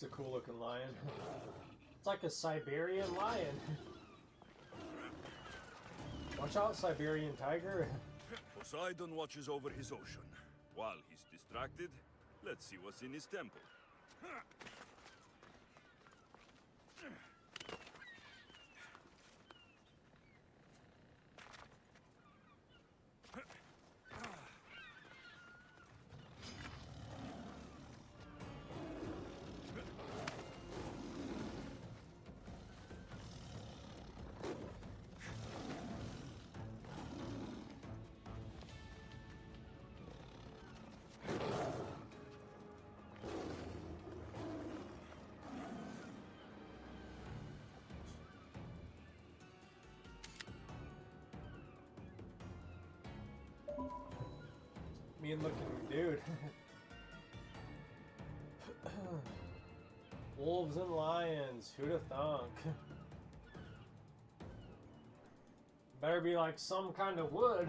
It's a cool looking lion. It's like a Siberian lion. Watch out, Siberian tiger. Poseidon watches over his ocean. While he's distracted, let's see what's in his temple. Mean looking dude. Wolves and lions, who'd have thunk? Better be like some kind of wood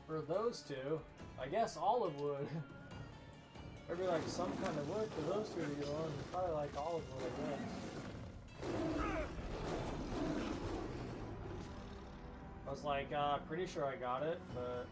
for those two. I guess olive wood. Better be like some kind of wood for those two to go on. Probably like olive wood, I guess. I was like, pretty sure I got it, but...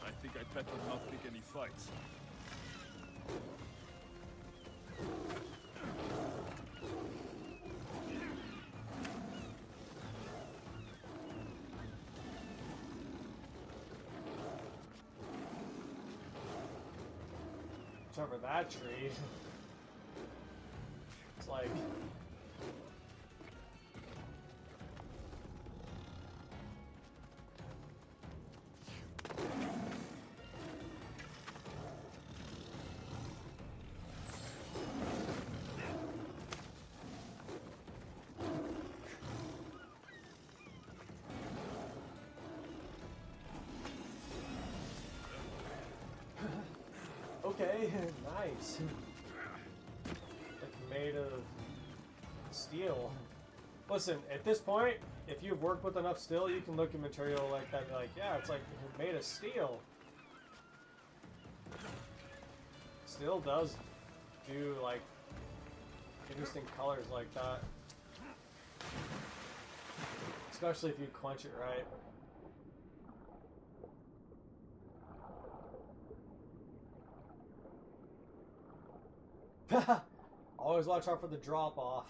I think I'd better not pick any fights. Over that tree. It's like... Okay, nice. Like made of steel. Listen, at this point, if you've worked with enough steel, you can look at material like that and be like, yeah, it's like made of steel. Steel does do like interesting colors like that. Especially if you quench it right. Always watch out for the drop off.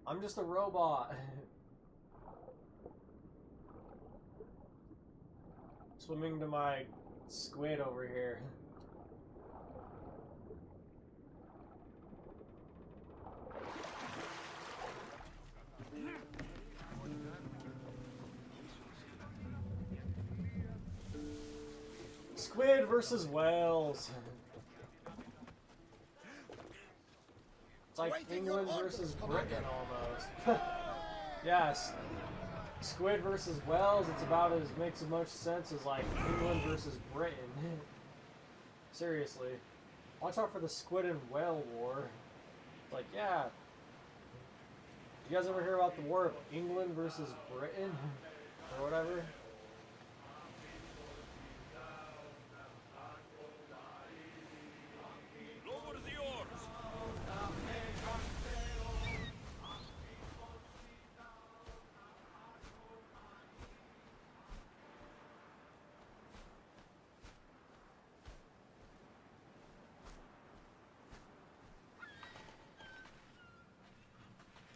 I'm just a robot. Swimming to my squid over here. Squid versus whales. It's like England versus Britain almost. Yes. Squid versus whales, it's about as makes as much sense as like England versus Britain. Seriously. Watch out for the squid and whale war. It's like, yeah. Did you guys ever hear about the war of England versus Britain? Or whatever?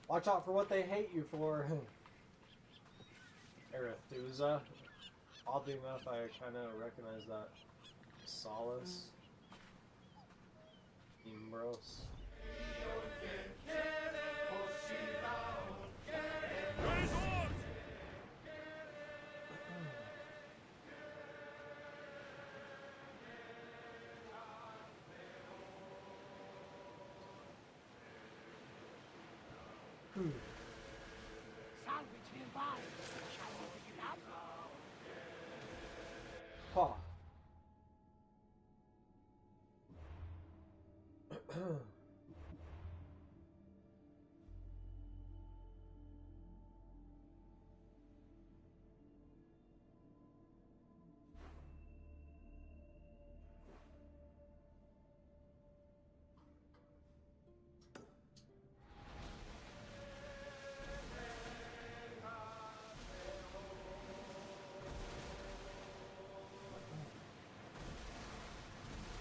Watch out for what they hate you for. Arethusa. Oddly enough, I kind of recognize that. Solace. Imbros. Salvage nearby. Shall we pick it up? Huh.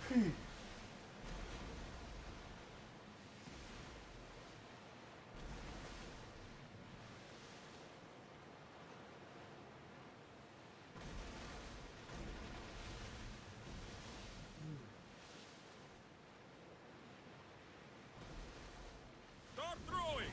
Start throwing!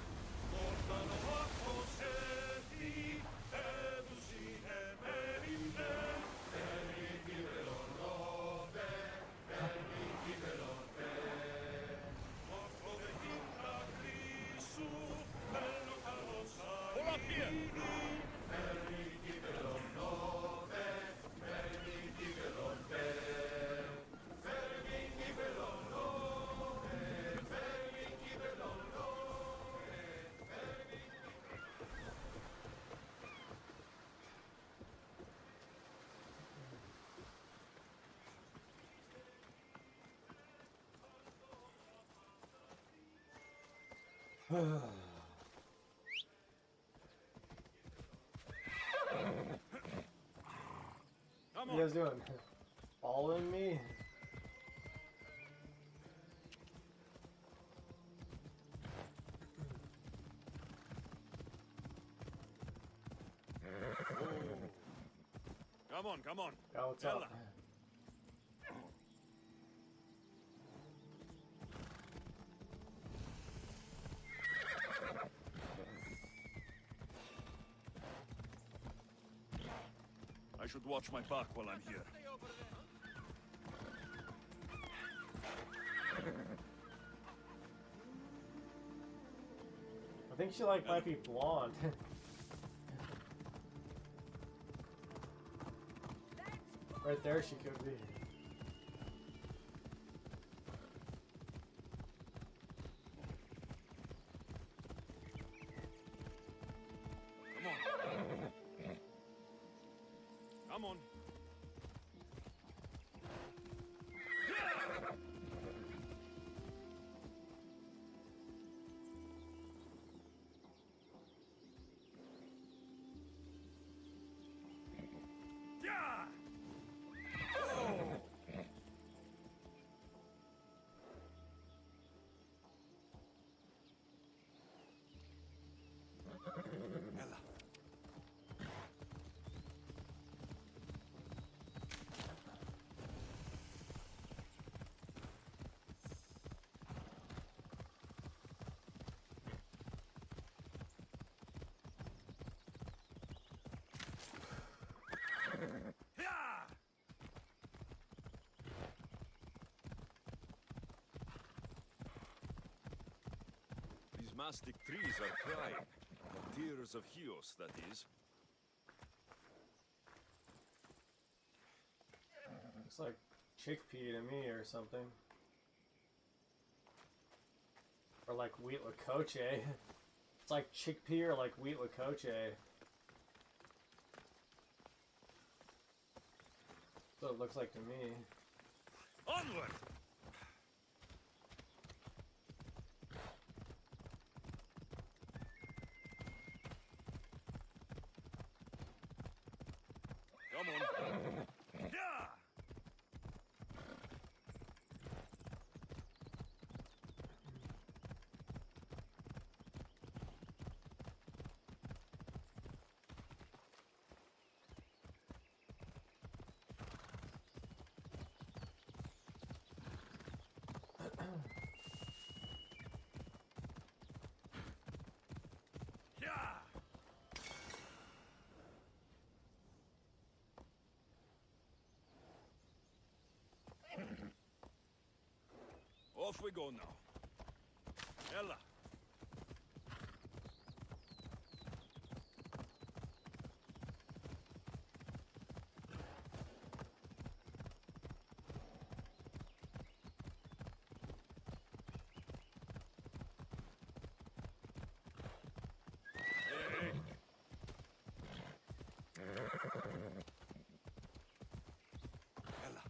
Pull up here! Come What are you on! guys doing? Following me? Come on, come on! Yeah, what's Ella. up? I should watch my back while I'm here. I think she like might be blonde. Right there she could be. Come on! Yeah! Ella. Yeah! These mastic trees are crying. Tears of Hios, that is. Looks like chickpea to me or something. Or like wheat lacoche. It's like chickpea or like wheat lacoche. That's what it looks like to me. Onward! Come on. Yeah! Yeah! Off we go now. Ella. Hey. Ella.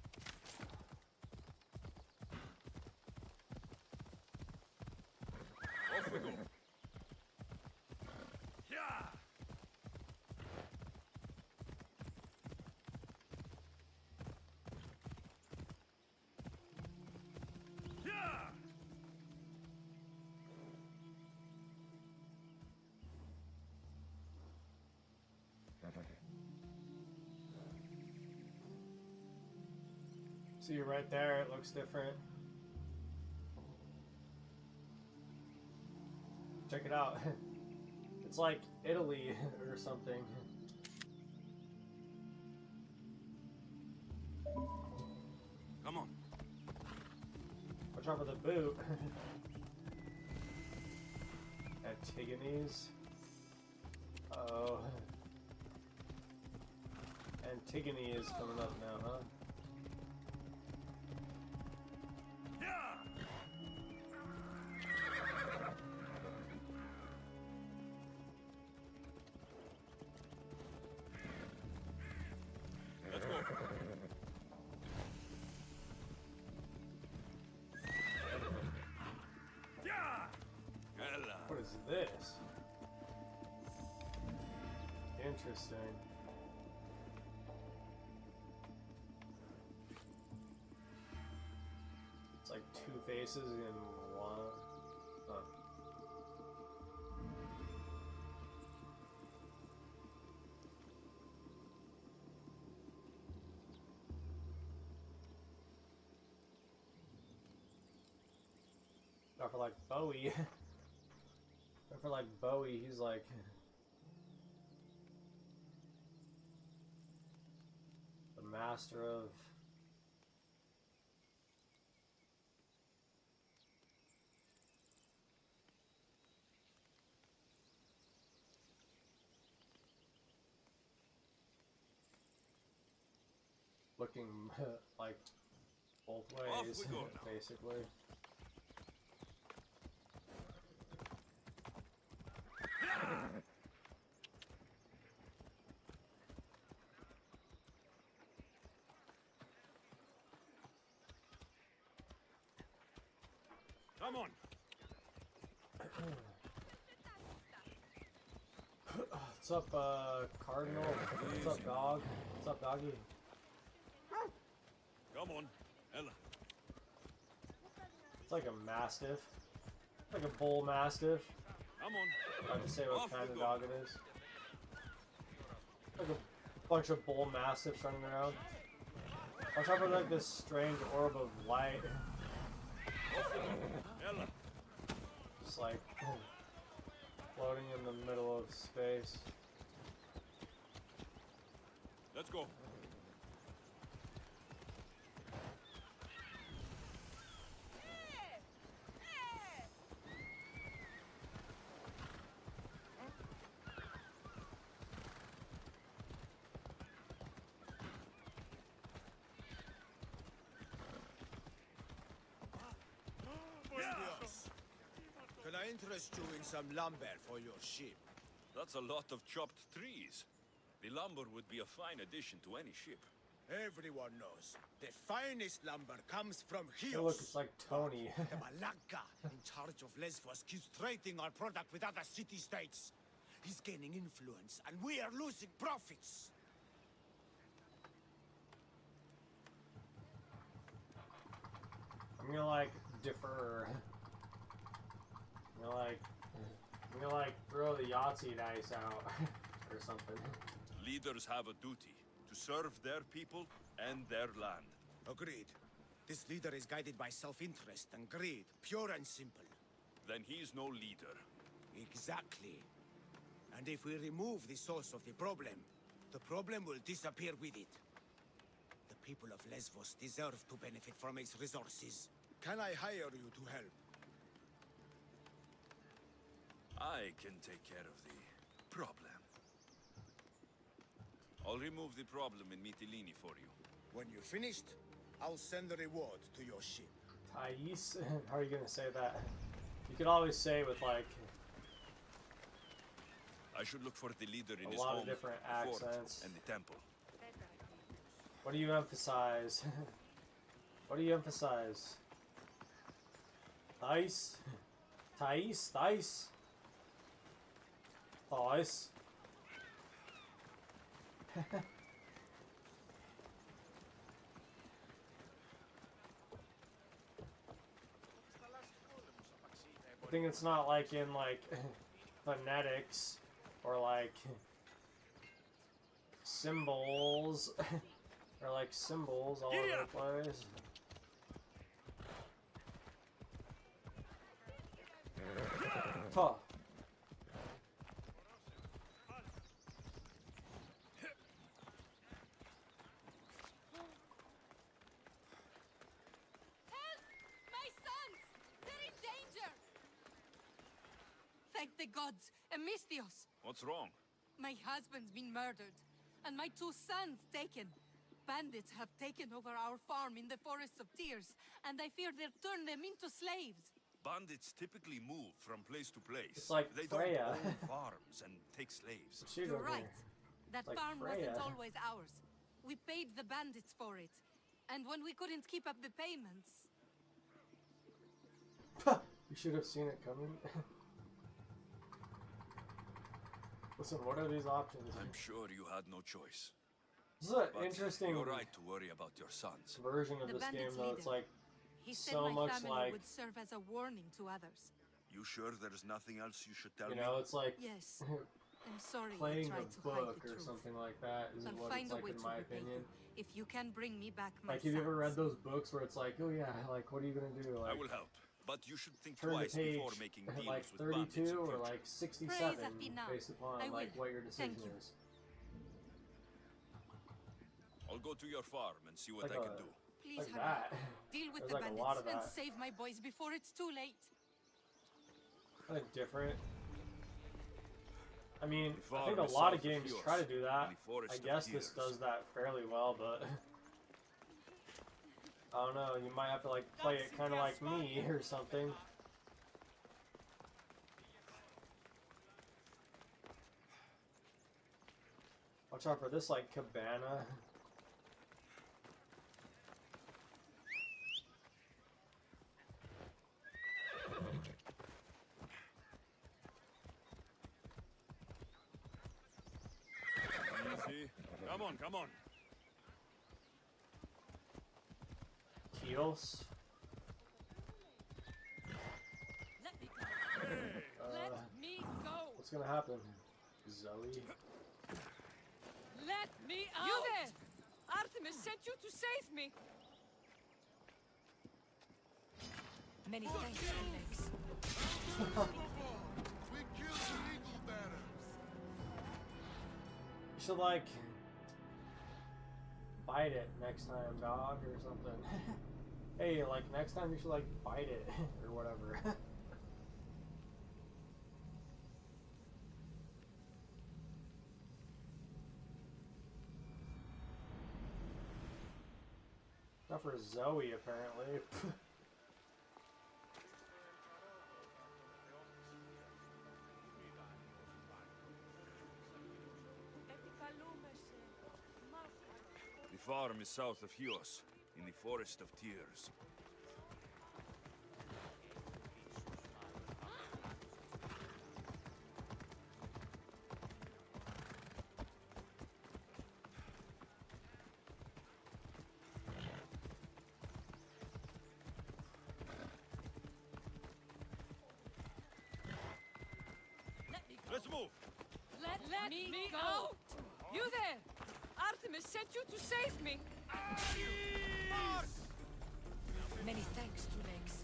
See, right there, it looks different. Check it out. It's like Italy or something. Come on. Watch out for the boot. Antigone's. Uh-oh. Antigone is coming up now, huh? Let's go. What is this? Interesting. It's like two faces in one. Huh. Not for like Bowie. Not for like Bowie, he's like the master of looking like both Off ways, we go now. basically. Come on. What's up, Cardinal? What's up, dog? What's up, doggy? Come on. Ella. It's like a mastiff. It's like a bull mastiff. Come on. I have to say what Off kind we of go. dog it is. Like a bunch of bull mastiffs running around. On top of like this strange orb of light. Ella. Just like floating in the middle of space. Let's go. Can I interest you in some lumber for your ship? That's a lot of chopped trees. The lumber would be a fine addition to any ship. Everyone knows the finest lumber comes from Hey, Chios. look, it's like Tony. The Malacca in charge of Lesbos keeps trading our product with other city-states. He's gaining influence, and we are losing profits. I'm gonna like defer. I'm gonna like throw the Yahtzee dice out or something. Leaders have a duty to serve their people and their land. Agreed. This leader is guided by self-interest and greed, pure and simple. Then he's no leader. Exactly. And if we remove the source of the problem will disappear with it. The people of Lesbos deserve to benefit from its resources. Can I hire you to help? I can take care of the problem. I'll remove the problem in Mytilene for you. When you're finished, I'll send the reward to your ship. Thais? How are you gonna say that? You could always say with like I should look for the leader in a his lot home, of different fort, accents. and the temple. What do you emphasize? What do you emphasize? Thais? Thais? Thais? Thais? I think it's not like in like phonetics or like symbols Or like symbols all over the place. Huh. My sons! They're in danger! Thank the gods! Amistios! What's wrong? My husband's been murdered, and my 2 sons taken. Bandits have taken over our farm in the Forests of Tears, and I fear they'll turn them into slaves. Bandits typically move from place to place. It's like they Freya. don't own farms and take slaves. She's You're over right. here. That like farm Freya. wasn't always ours. We paid the bandits for it. And when we couldn't keep up the payments... You should have seen it coming. Listen, what are these options? I'm sure you had no choice. This is an But interesting you're right to worry about your sons. version of The this game, bandits' though. It's leader. like He said so my much family like, would serve as a warning to others. You sure there's nothing else you should tell you me? know, it's like Yes. I'm sorry I playing tried a to hide book the or truth. something like that is I'll what find it's a like way in to my repay opinion. you if you can bring me back my Like, have you ever read sons. those books where it's like, oh yeah, like, what are you gonna do? I Like, will help, but you should think turn to twice page before making deals like with bandits in 32 or future. like 67 Praise Athena. based upon I like will. what your decision Thank you. is. I'll go to your farm and see what Like I can a- do. Please Like hurry. that. Deal with There's the like a bandits lot of and that. save my boys before it's too late. Kind of different. I mean, The I think farm a is lot of south of games yours, try to do that. in the Forest I of guess this Tears. does that fairly well, but I don't know. You might have to like play it kind of like me or something. Watch out for this like cabana. Easy. Come on, come on. Keels. Let me go. Let me go. What's gonna happen? Zoe. Let me out. You there! Artemis sent you to save me. Many thanks, Phoenix. We killed the eagle better. You should like bite it next time, dog, or something. Hey, like next time you should like bite it or whatever. Not for Zoe, apparently. The farm is south of Chios, in the Forest of Tears. Let's move! Let me out. You there! Artemis sent you to save me. Many thanks, Tulex.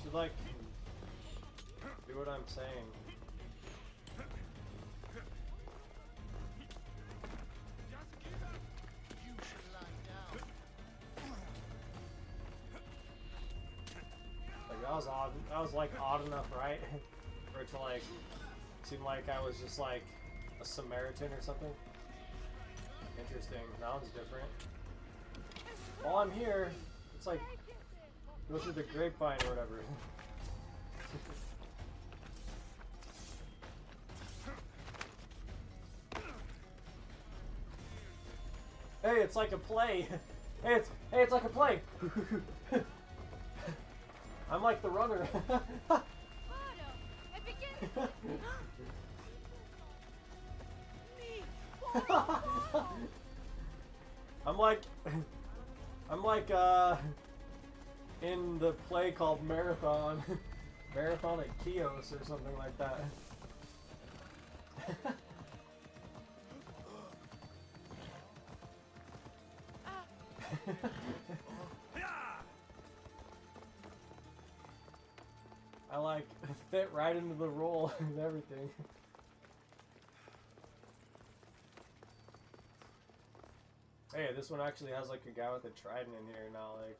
Should like do what I'm saying. You should lie down. Like that was odd. That was like odd enough, right? For it to like seem like I was just like a Samaritan or something. Interesting. That one's different. While I'm here, it's like go through the grapevine or whatever. Hey, it's like a play. Hey, it's like a play. I'm like the runner. I'm like in the play called Marathon. Marathon at Kios or something like that. I like fit right into the role and everything. Hey, this one actually has like a guy with a trident in here now, like.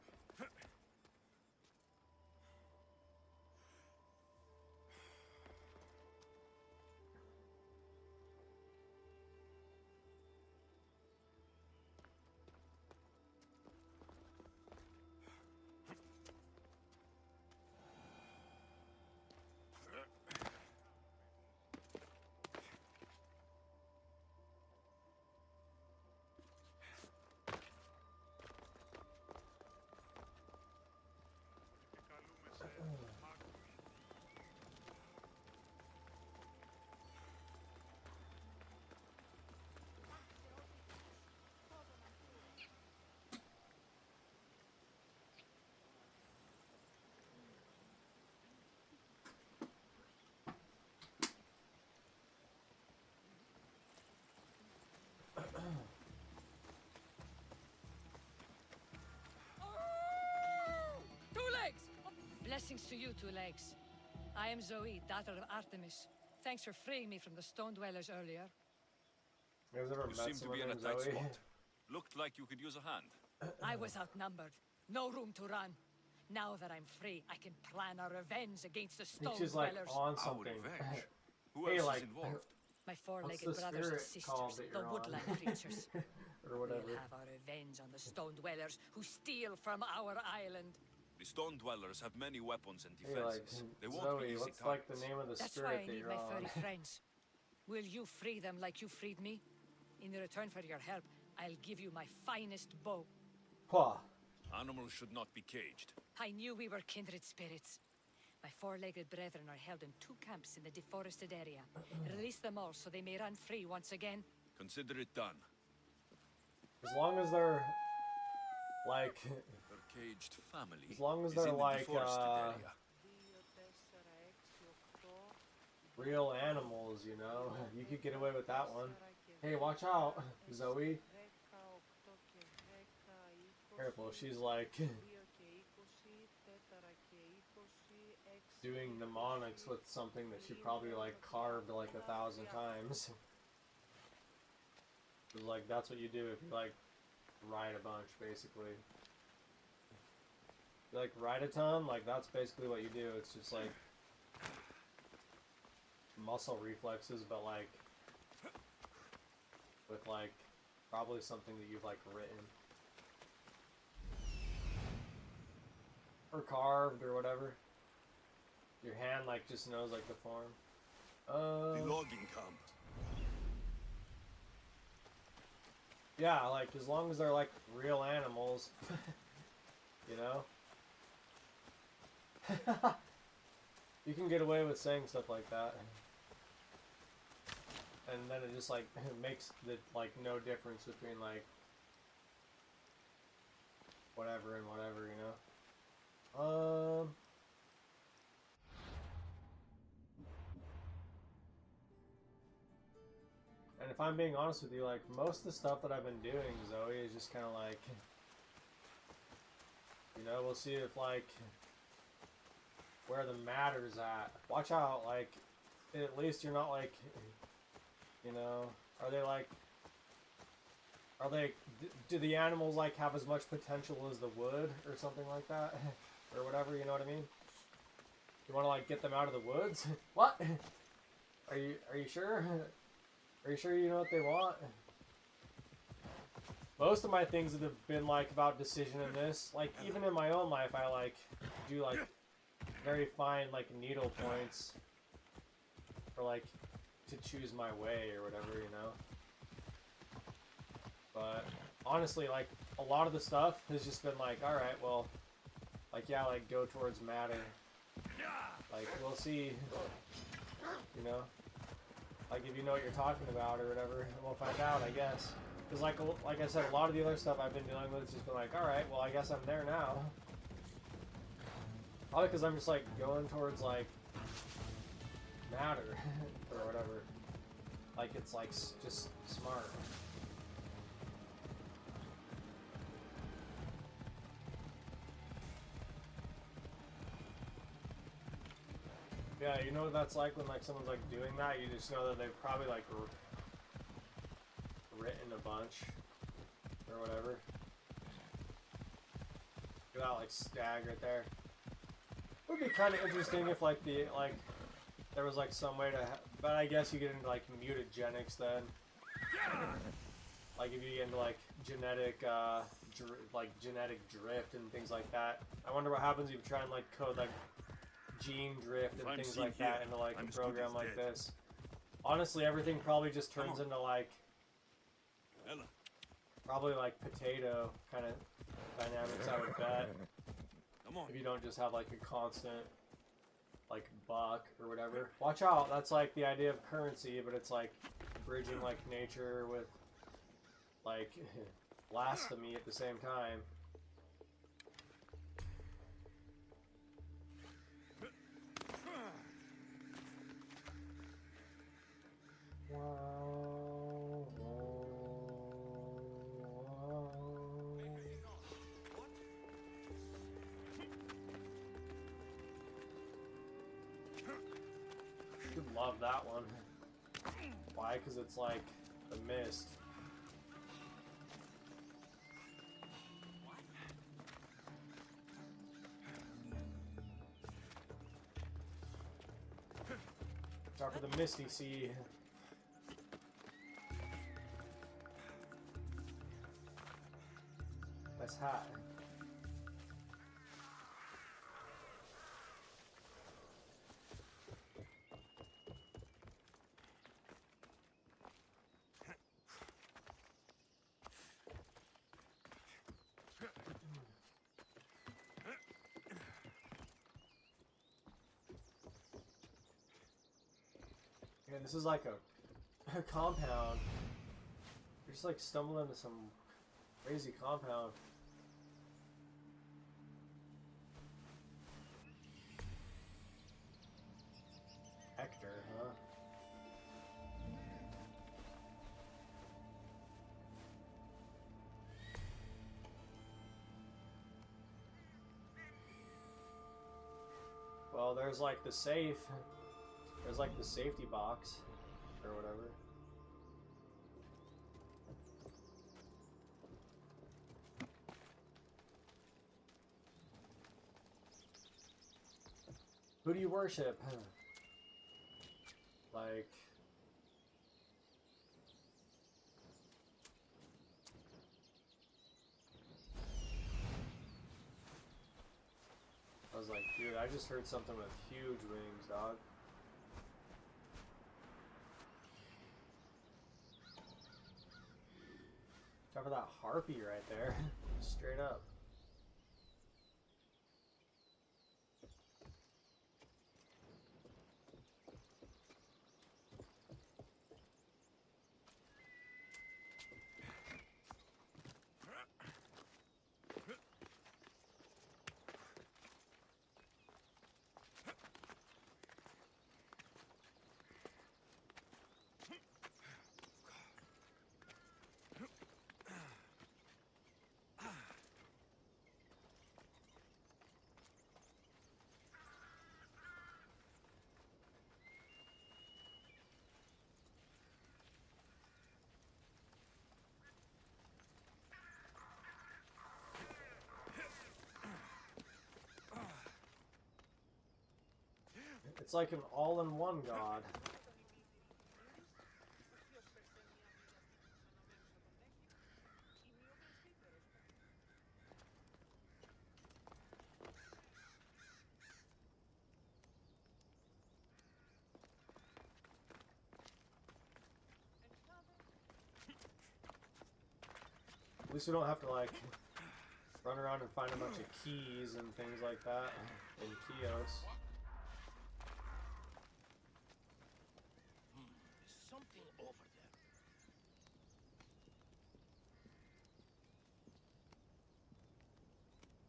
Two Legs! Blessings to you, Two Legs. I am Zoe, daughter of Artemis. Thanks for freeing me from the Stone Dwellers earlier. You guys ever You met seem to someone be in a named tight Zoe? spot. Looked like you could use a hand. I was outnumbered. No room to run. Now that I'm free, I can plan our revenge against the I Stone think she's like Dwellers. on Our something. revenge. Who Hey, else like, is involved? My what's four-legged the brothers and spirit called sisters, that the you're on? woodland creatures. Or whatever. We'll have our revenge on the Stone Dwellers who steal from our island. The Stone Dwellers have many weapons and Hey, like, defenses. They won't be Zoe, easy what's like targets. the name of the That's spirit why I that need you're my on? furry friends. Will you free them like you freed me? In return for your help, I'll give you my finest bow. Pwah. Animals should not be caged. I knew we were kindred spirits. My four-legged brethren are held in 2 camps in the deforested area. Release them all so they may run free once again. Consider it done. As long as they're like, Her caged family as long as is they're in the like deforested area. real animals, you know, you could get away with that one. Hey, watch out, Zoe. Careful, she's like doing mnemonics with something that she probably like carved like 1,000 times. 'Cause, like, that's what you do if you like ride a bunch, basically. You like ride a ton, like that's basically what you do. It's just like muscle reflexes, but like with like probably something that you've like written or carved or whatever. Your hand like just knows like the form. The logging camp. Yeah, like as long as they're like real animals, you know. You can get away with saying stuff like that. And then it just like makes the like no difference between like whatever and whatever, you know. And if I'm being honest with you, like most of the stuff that I've been doing, Zoe, is just kind of like, you know, we'll see if like where the matter's at. Watch out, like at least you're not like, you know, are they do the animals like have as much potential as the wood or something like that or whatever, you know what I mean? You want to like get them out of the woods? What? Are you sure? Are you sure you know what they want? Most of my things that have been like about decision in this, like even in my own life, I like do like very fine like needle points for like to choose my way or whatever, you know. But honestly, like a lot of the stuff has just been like, all right, well, like yeah, like go towards matter. Like we'll see, you know. Like if you know what you're talking about or whatever, we'll find out, I guess. Because like I said, a lot of the other stuff I've been dealing with has just been like, all right, well I guess I'm there now. Probably because I'm just like going towards like matter or whatever. Like it's like just smart. Yeah, you know what that's like when like someone's like doing that. You just know that they've probably like written a bunch or whatever. Look at that like stag right there. It would be kind of interesting if like there was like some way to, but I guess you get into like mutagenics then. Like if you get into like genetic drift and things like that. I wonder what happens if you try and like code like gene drift and things like that into like a program like this. Honestly, everything probably just turns into like probably like potato kind of dynamics, I would bet. If you don't just have like a constant like buck or whatever. Watch out, that's like the idea of currency, but it's like bridging like nature with like blasphemy at the same time. You'd love that one. Why? Because it's like the mist. Start for the Misty Sea. Nice hat. Yeah, this is like a compound. You're just like stumbling into some crazy compound. Hector, huh? Well, there's like the safe. There's like the safety box or whatever. Who do you worship? Like... I was like, dude, I just heard something with huge wings, dog. Talk about that harpy right there. Straight up. It's like an all-in-one god. At least we don't have to like run around and find a bunch of keys and things like that in Kios. Something over there.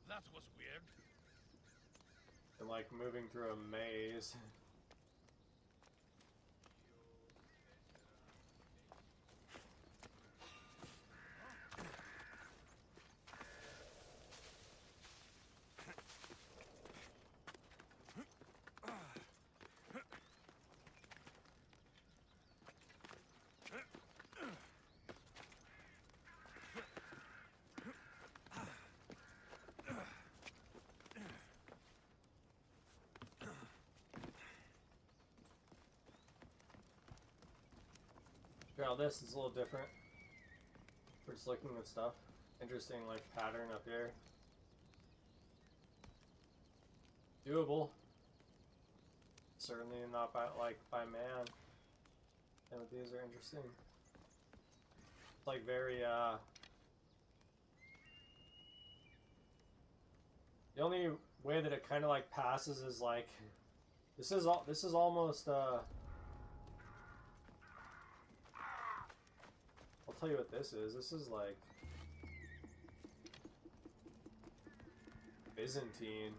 That was weird. and like moving through a maze. Now this is a little different. We're just looking at stuff. Interesting, like, pattern up here. Doable. Certainly not by, like, by man. And these are interesting. It's like very, the only way that it kind of like passes is like, this is almost, I'll tell you what this is. This is like Byzantine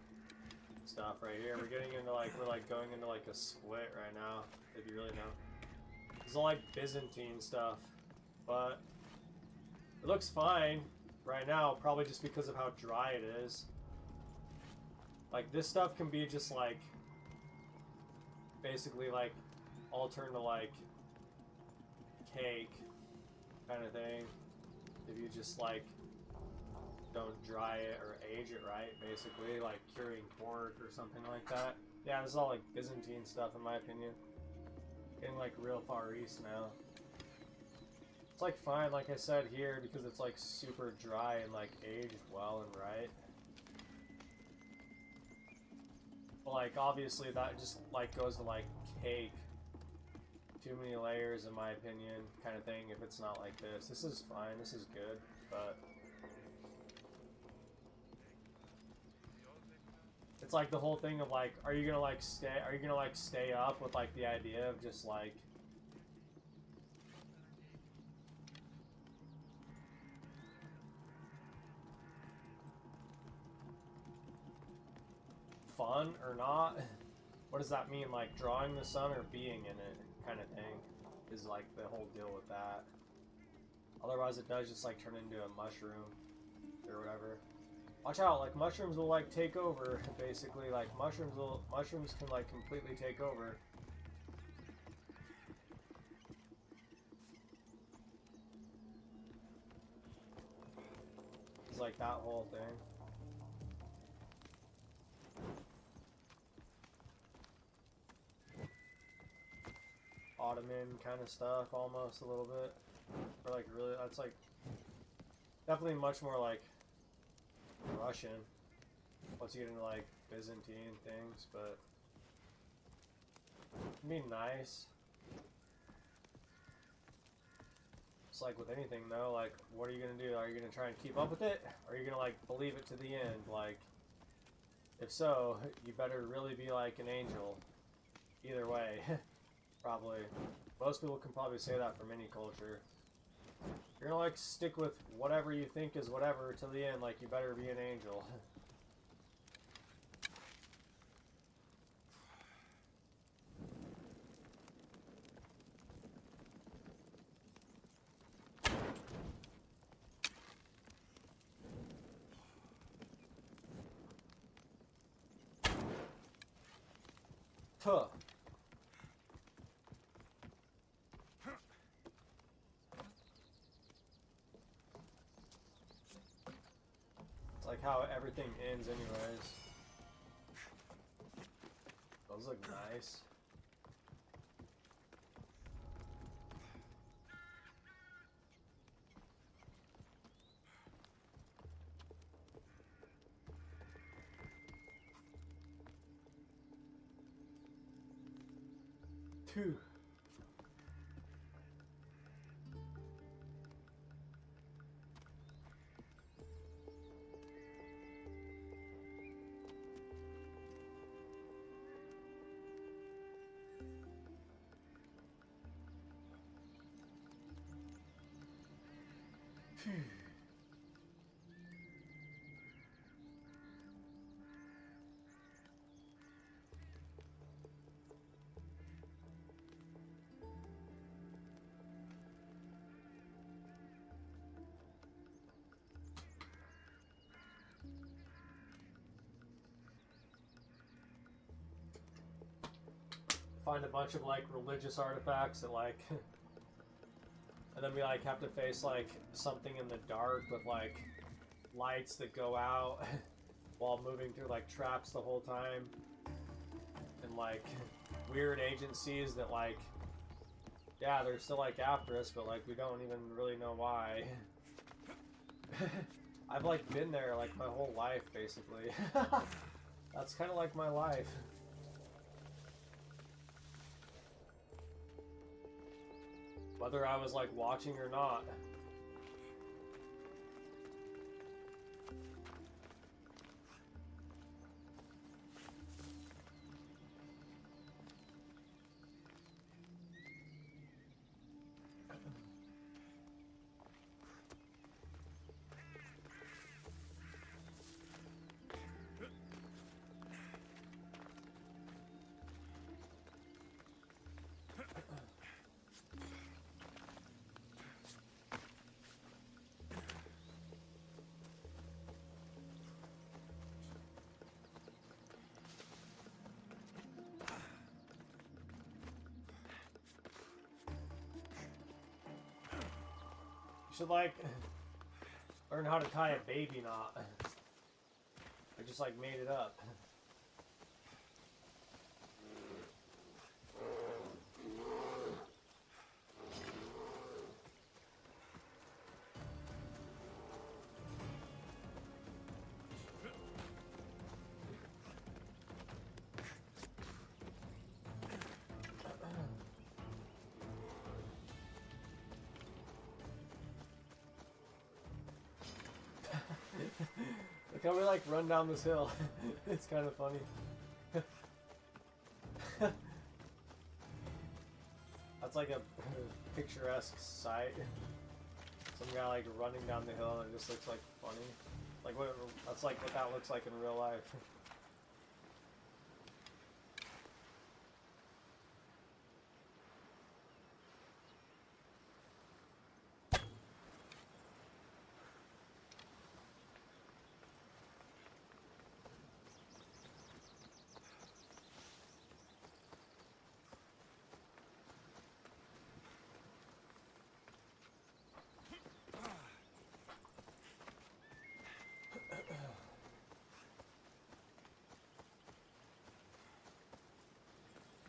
stuff right here. We're getting into like, we're like going into like a split right now, if you really know. This is all like Byzantine stuff, but it looks fine right now, probably just because of how dry it is. Like this stuff can be just like, basically like, all turned to like cake kind of thing, if you just like don't dry it or age it right, basically like curing pork or something like that. Yeah, this is all like Byzantine stuff in my opinion. Getting like real Far East now. It's like fine, like I said here, because it's like super dry and like aged well and right. But like obviously that just like goes to like cake. Too many layers in my opinion, kind of thing, if it's not like this. This is fine, this is good, but it's like the whole thing of like, are you gonna like stay up with like the idea of just like fun or not? What does that mean? Like drawing the sun or being in it, kind of thing, is like the whole deal with that. Otherwise, it does just like turn into a mushroom or whatever. Watch out! Like mushrooms will like take over. Basically, like mushrooms can like completely take over. It's like that whole thing. Ottoman kind of stuff, almost a little bit, or like really, that's like definitely much more like Russian once you get into like Byzantine things, but it'd be nice. It's like with anything though, like what are you gonna do? Are you gonna try and keep up with it? Or are you gonna like believe it to the end? Like, if so, you better really be like an angel. Either way. Probably. Most people can probably say that from any culture. You're gonna like stick with whatever you think is whatever till the end, like you better be an angel. Tuh. Like how everything ends anyways. Those look nice. Two. find a bunch of like religious artifacts that like, and then we like have to face like something in the dark with like lights that go out while moving through like traps the whole time, and like weird agencies that like, yeah, they're still like after us, but like we don't even really know why. I've like been there like my whole life basically. That's kind of like my life. Whether I was like watching or not. Should like learn how to tie a baby knot. I just like made it up. Look how we like run down this hill. It's kind of funny. That's like a picturesque sight. Some guy like running down the hill and it just looks like funny. Like what? That's like what that looks like in real life.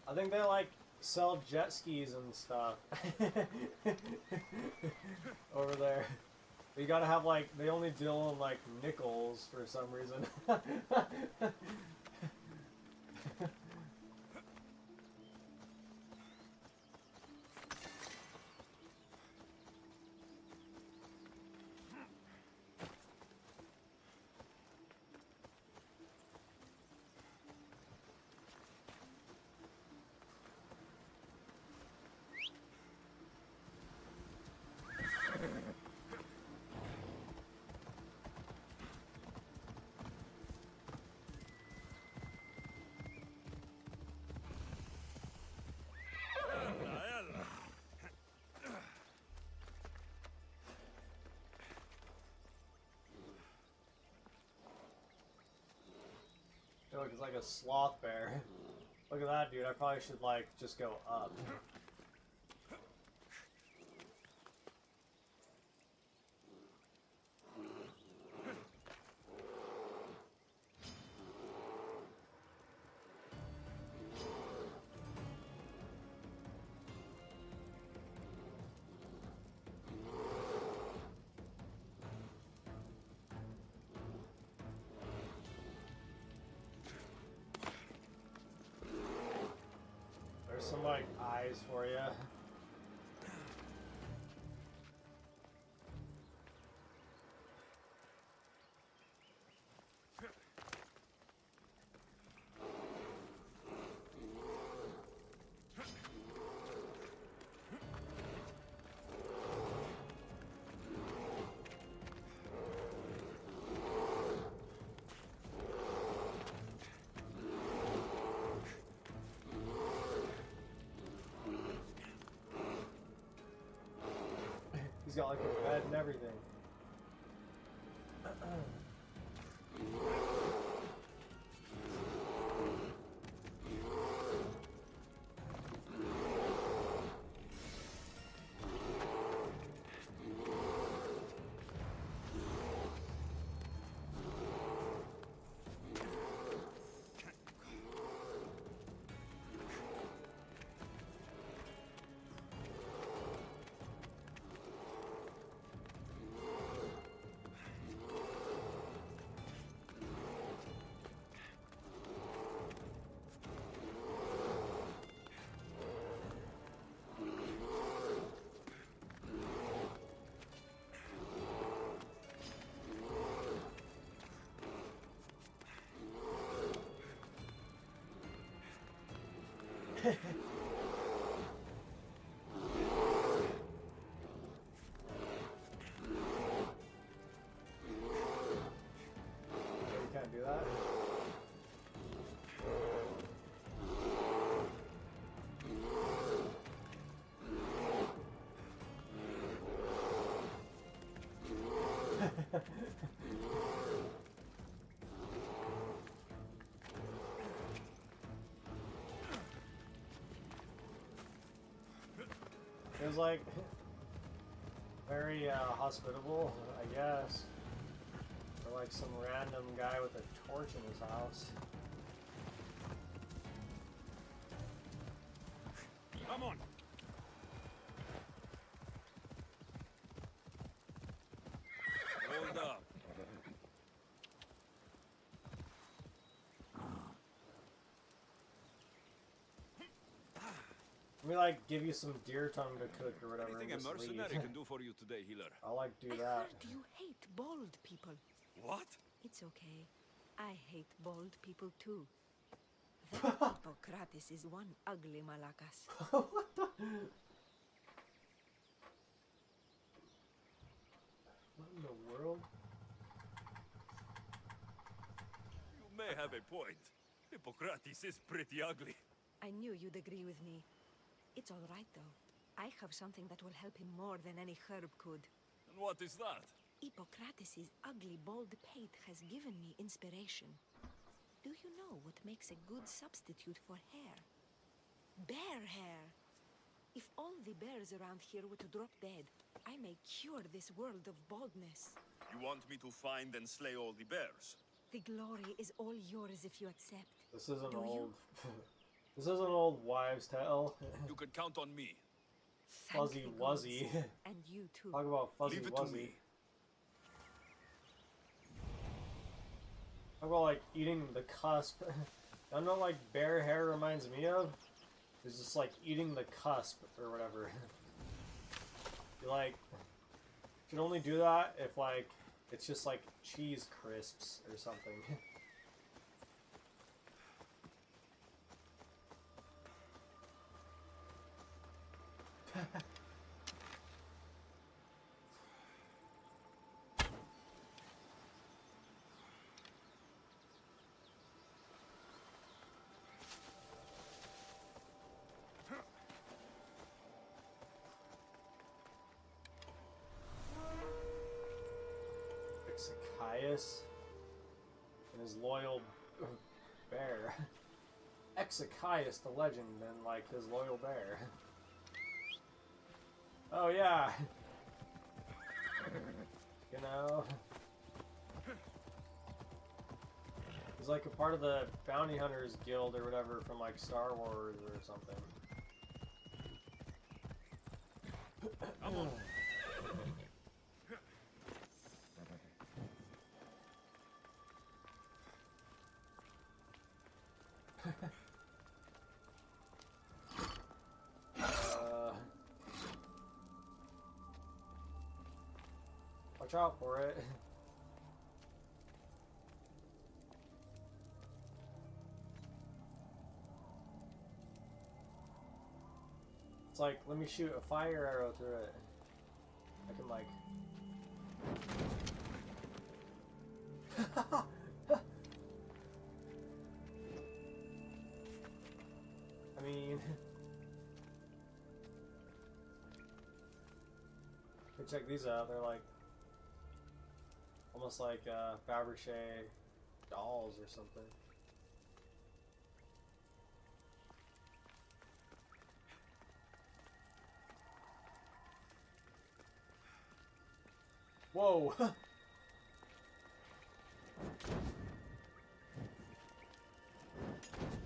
I think they like sell jet skis and stuff over there. But you gotta have like, they only deal in like nickels for some reason. Look, it's like a sloth bear. Look at that, dude. I probably should, like, just go up. Some like eyes for you. He's got like a bed and everything. can't do that. It was like very hospitable, I guess. For like some random guy with a torch in his house. Come on. Hold up. Let me like give you some deer tongue to cook or whatever. Anything a and just mercenary leave. can do for you today, healer. I'll like do I that. heard you hate bald people. What? It's okay. I hate bald people too. That Hippocrates is one ugly malacas. What the? What in the world? You may have a point. Hippocrates is pretty ugly. I knew you'd agree with me. It's all right though. I have something that will help him more than any herb could. And what is that? Hippocrates' ugly bald pate has given me inspiration. Do you know what makes a good substitute for hair? Bear hair! If all the bears around here were to drop dead, I may cure this world of baldness. You want me to find and slay all the bears? The glory is all yours if you accept. This is an Do you? old. This is an old wives' tale. You can count on me. Thank Fuzzy the gods. Wuzzy. And you too. Talk about Fuzzy Leave it to Wuzzy. me. Talk about like eating the cusp. I know like bear hair reminds me of. It's just like eating the cusp or whatever. You like should only do that if like it's just like cheese crisps or something. Exekias and his loyal bear. Exekias the legend and like his loyal bear. Oh yeah. You know. He's like a part of the bounty hunters guild or whatever from like Star Wars or something. Come on. Watch out for it. It's like, let me shoot a fire arrow through it. I can like... I mean... check these out, they're like... almost like Fabergé dolls or something. Whoa!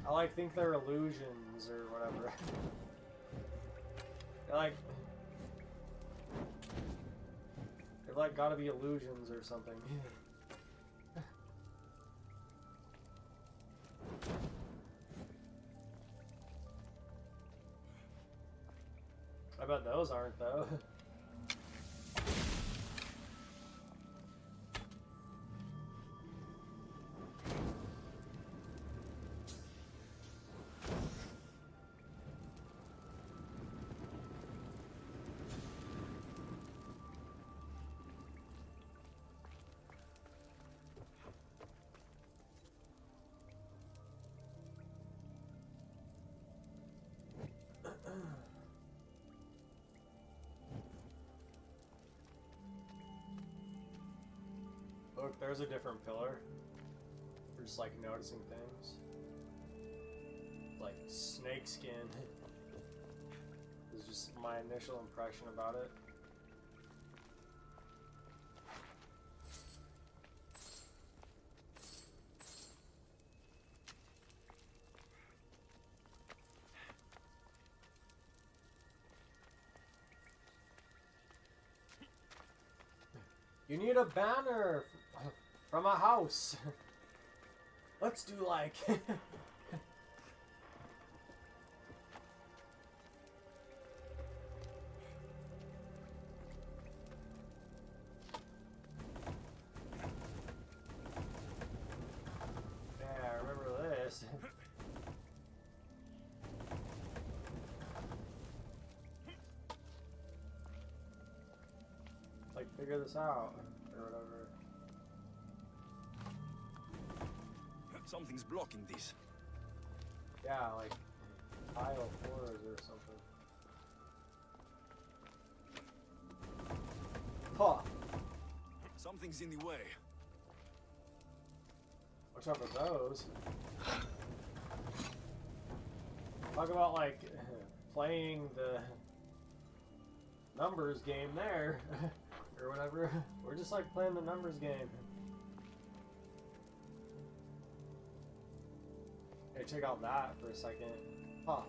I like think they're illusions or whatever. They're like gotta be illusions or something. I bet those aren't though. Look, there's a different pillar. We're just like noticing things. Like snake skin. Is just my initial impression about it. You need a banner from a house. Let's do like yeah, I remember this. Like figure this out or whatever. Something's blocking this. Yeah, like tile floors or something. Huh. Something's in the way. Watch out for those. Talk about like playing the numbers game there. Or whatever. We're just like playing the numbers game. Hey, check out that for a second. Huh.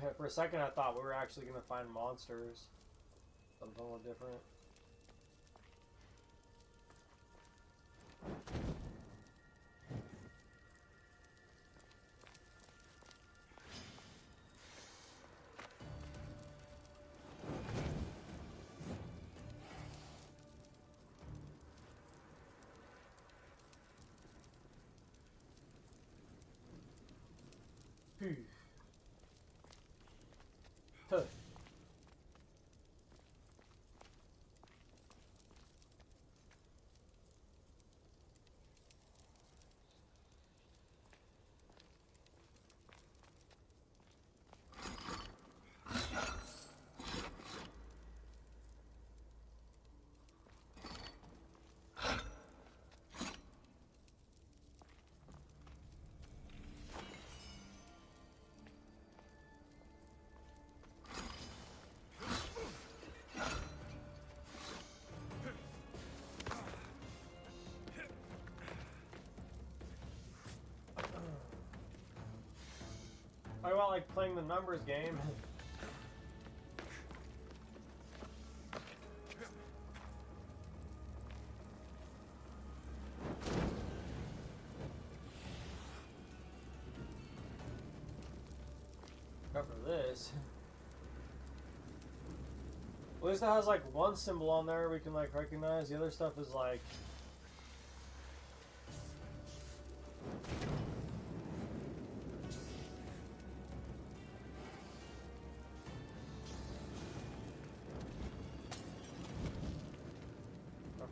Hey, for a second I thought we were actually gonna find monsters. Something a little different. Phew. Huh. Talk about like playing the numbers game. Except for this. At least it has like one symbol on there we can like recognize. The other stuff is like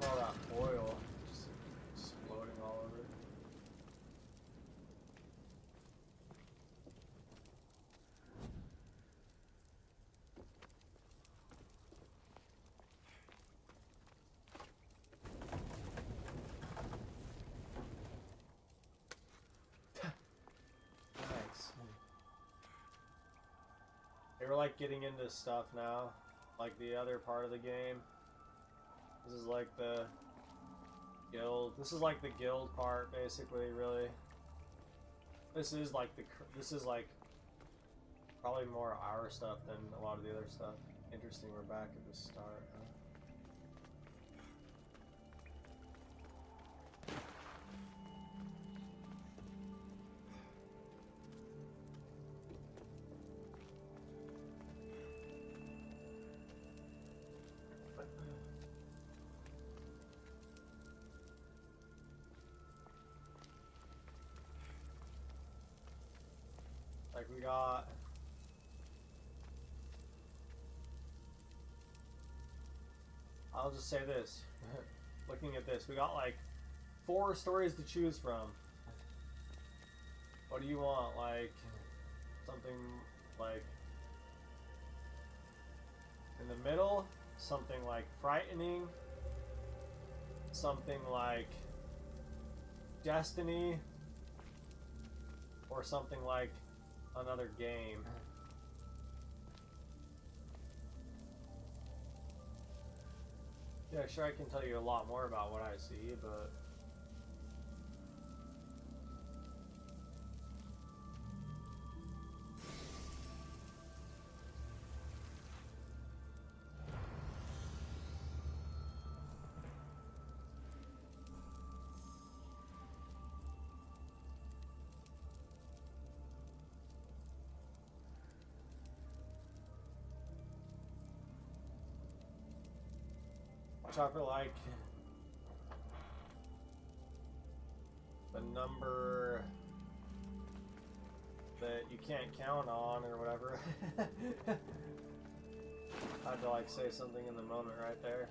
all that oil just exploding all over. Nice. They were like getting into stuff now, like the other part of the game. This is like the guild. This is like the guild part, basically. Really, this is like probably more our stuff than a lot of the other stuff. Interesting. We're back at the start. Huh? Like we got I'll just say this. Looking at this, we got like 4 stories to choose from. What do you want? Like something Like, in the middle, something like frightening, something like Destiny, or something like another game. Yeah, sure, I can tell you a lot more about what I see, but watch out for like the number that you can't count on or whatever. I had to like say something in the moment right there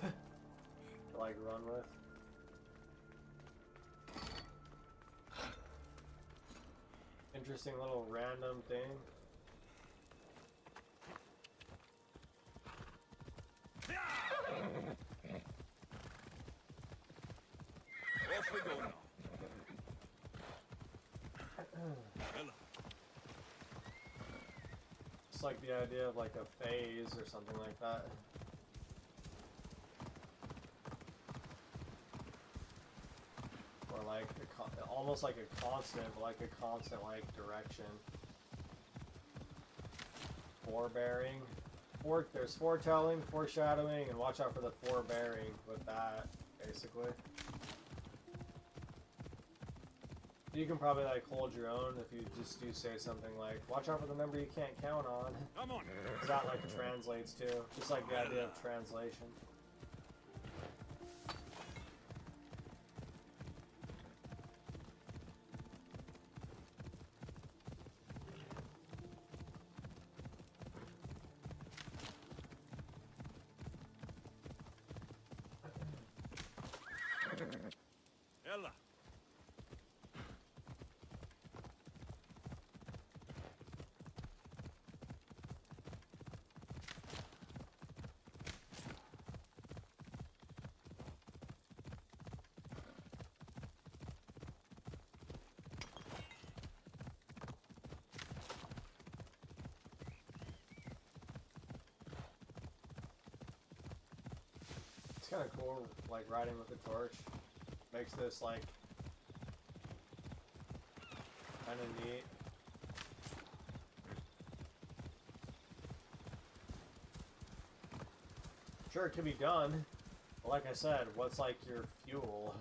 to like run with. Interesting little random thing. Off we go now. Ella. It's like the idea of like a phase or something like that. Or like almost like a constant, but like a constant like direction. Forebearing. There's foretelling, foreshadowing, and watch out for the forebearing with that, basically. You can probably like hold your own if you just do say something like, watch out for the number you can't count on. Come on. Because that like translates too. Just like the idea of translation. Ella. It's kind of cool, like riding with the torch. Makes this like kind of neat. Sure, it can be done. But like I said, what's like your fuel?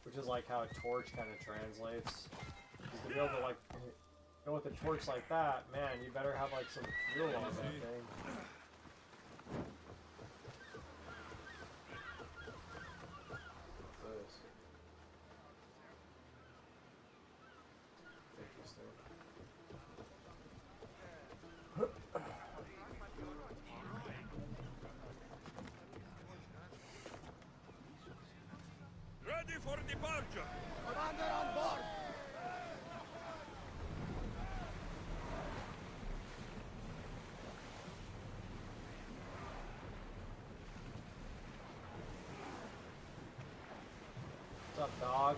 Which is like how a torch kind of translates. Because to be able to like go with a torch like that, man, you better have like some fuel on that thing. Ready for departure. Commander on board! What's up, dog?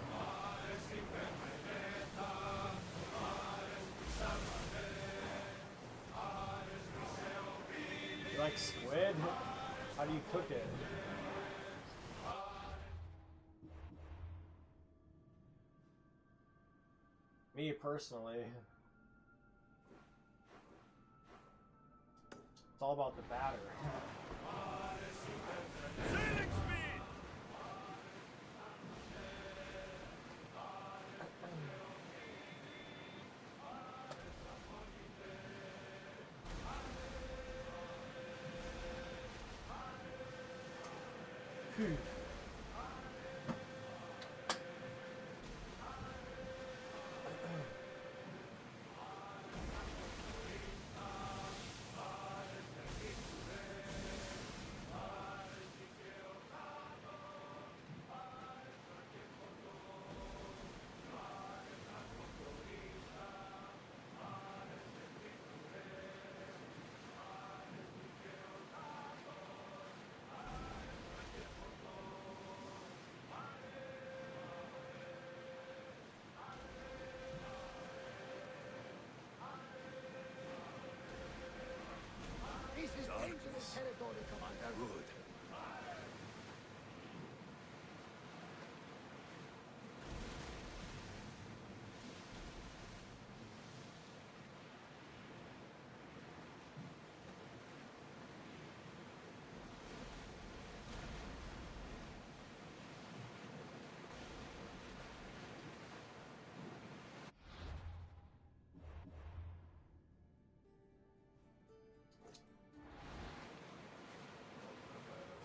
You like squid? How do you cook it? Me personally, it's all about the batter. Sailing speed.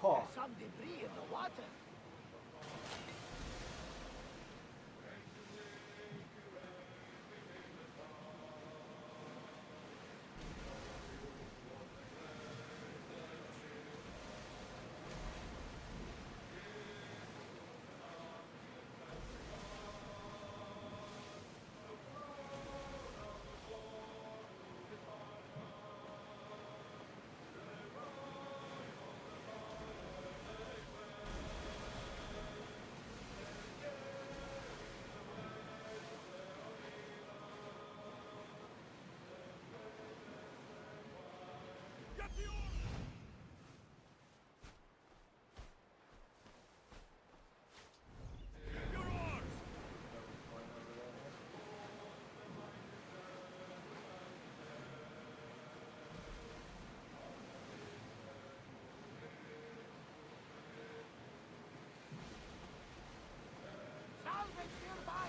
Oh. There's some debris in the water. Get the oars! Your oars! Salvage nearby.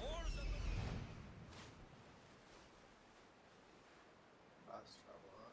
Oars at the... That's trouble, huh?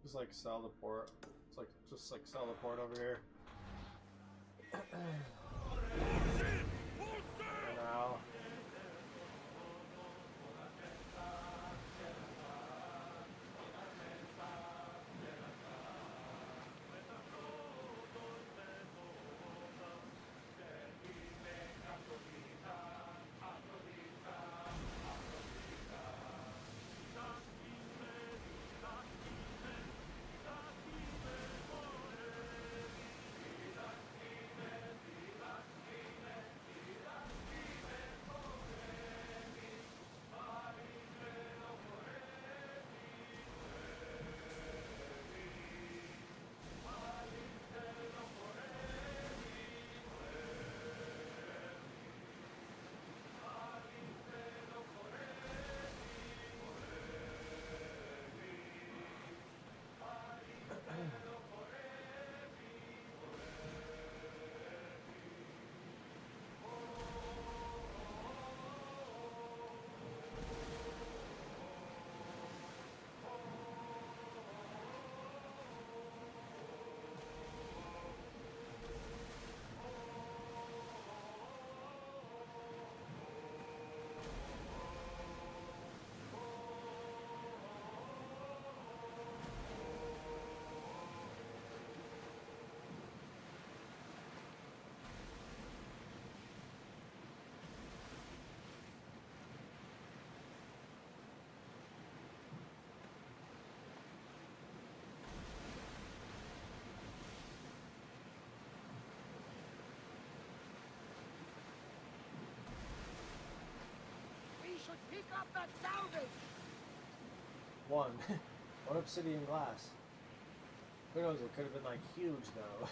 Just like sell the port. It's like just like sell the port over here. For now. We should pick up that salvage. One. One obsidian glass. Who knows, it could have been like huge though.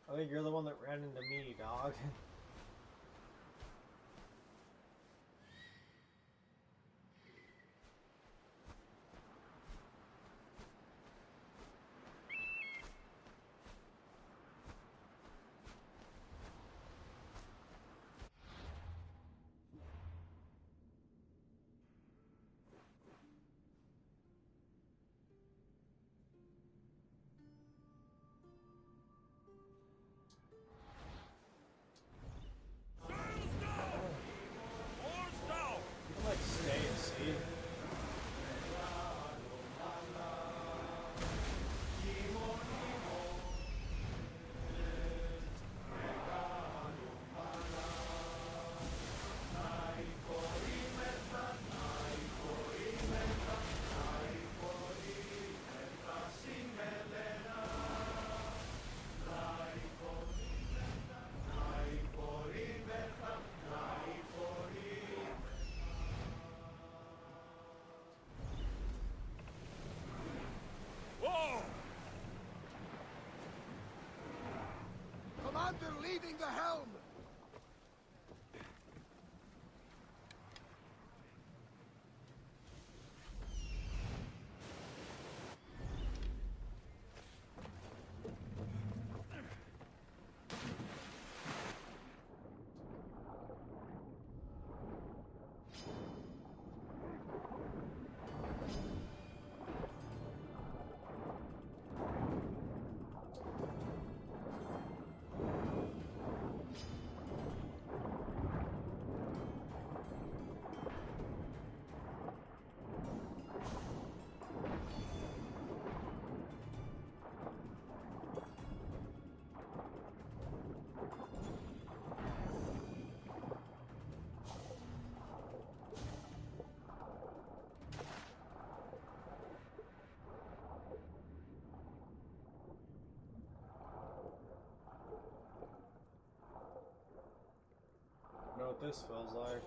I think you're the one that ran into me, dog. Commander leaving the helm! I know what this feels like.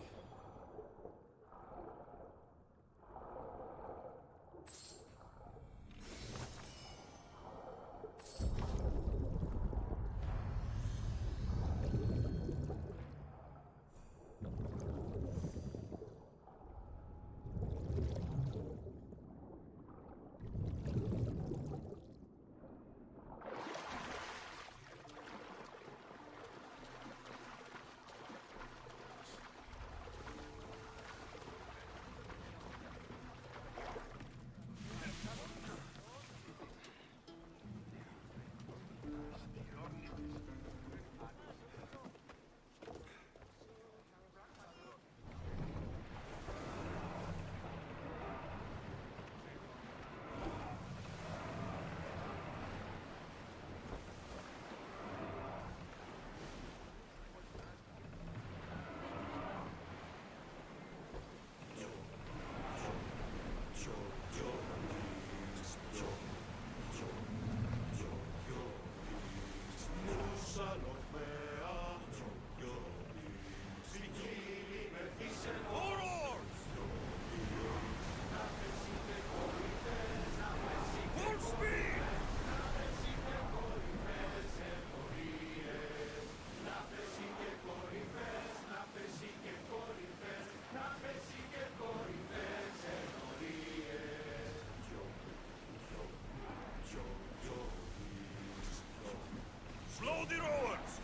Slow the rowers!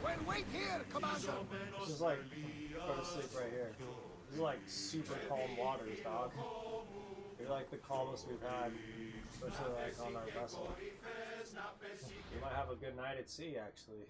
Well, wait here, Commander! This is like, go to sleep right here. This is like super calm waters, dog. You're like the calmest we've had, especially like on our vessel. We might have a good night at sea, actually.